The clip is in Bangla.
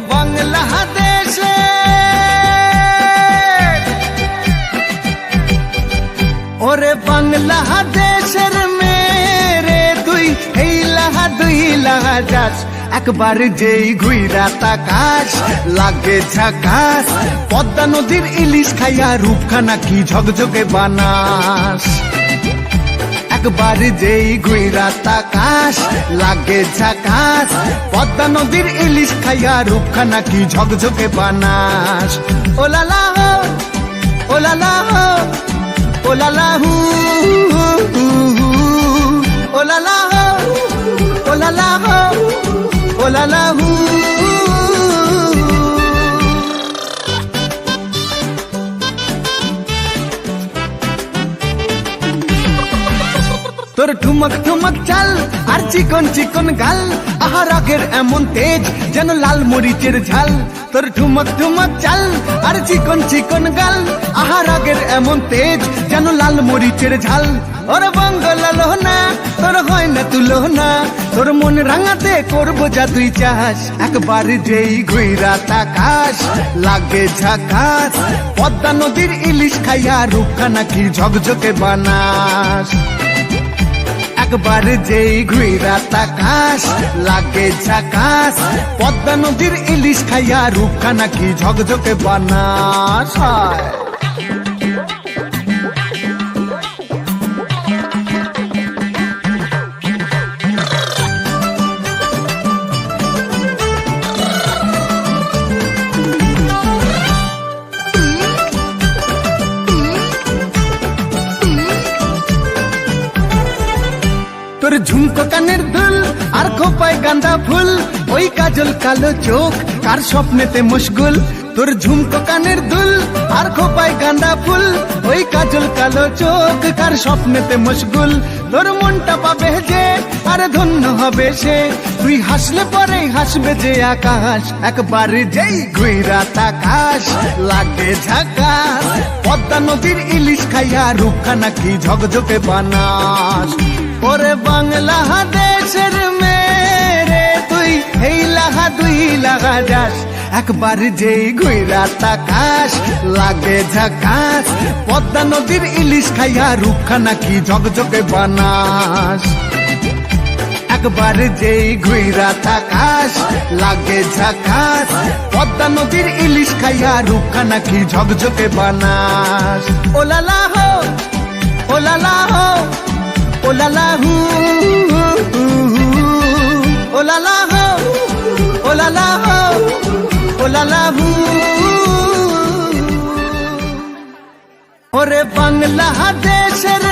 বাংলাদেশে ওরে বাংলাদেশের মেরে তুই এই লাহা দুই লাহা যাস একবার যেই ঘুইরা তাকাস লাগে ঝাকাস পদ্মা নদীর ইলিশ খাইয়া রূপখানা কি ঝকঝকে বানাস একবার যেই ঘুইরা তাকাস লাগে ঝাকাস পদ্মা নদীর ইলিশ খাইয়া রূপখানা কি ঝকঝকে বানাস ওলালা হো ওলালা হো ওলালা হু ওলালা হো ওলালা হো ওলালা হু তোর ঠুমক ঠুমক চাল আর চিকন চিকন গাল আহার আগের এমন তেজ যেন লাল মরিচের ঝাল তোর ঠুমক ঠুমক চাল আর চিকন চিকন গাল আহার আগের এমন তেজ যেন লাল মরিচের ঝাল ওর বঙ্গলালো না তোর হয় না তুলো না তোর মন রাঙাতে করবো যা তুই চাস একবার যেই ঘুইরা তাকাস লাগে ঝাকাস পদ্মা নদীর ইলিশ খাইয়া রূপখানা কি ঝকঝকে বানাস একবার যেই ঘুইরা তাকাস লাগে ঝাকাস পদ্মা নদীর ইলিশ খাইয়া রূপখানা কি ঝকঝকে বানাস তোর ঝুমকো কানের দুল আর খোপায় গাঁদা ফুল ওই কাজল কালো চোখ কার স্বপ্নেতে মুশগুল তোর ঝুমকো কানের দুল আর খোপায় গাঁদা ফুল ওই কাজল কালো চোখ কার স্বপ্নেতে মুশগুল তোর মনটা পাবে যে আর ধন্য হবে সে তুই হাসলে পরে হাসবে যে আকাশ একবার যেই ঘুইরা তাকাস লাগে ঝাকাস পদ্মা নদীর ইলিশ খাইয়া রূপখানা কি ঝকঝকে বানাস ওরে বাংলাদেশের মেরে তুই এই লাহা দুই লাহা যাস একবার যেই ঘুইরা তাকাস লাগে ঝাকাস পদ্মা নদীর ইলিশ খাইয়া রূপখানা কি ঝকঝকে বানাস একবার যেই ঘুইরা তাকাস লাগে ঝাকাস পদ্মা নদীর ইলিশ খাইয়া রূপখানা কি ঝকঝকে বানাস ওলালা হো ওলালা হো ওলালা হু ওলালা হো ওলালা হো ওলালা হু ওরে বাংলাদেশের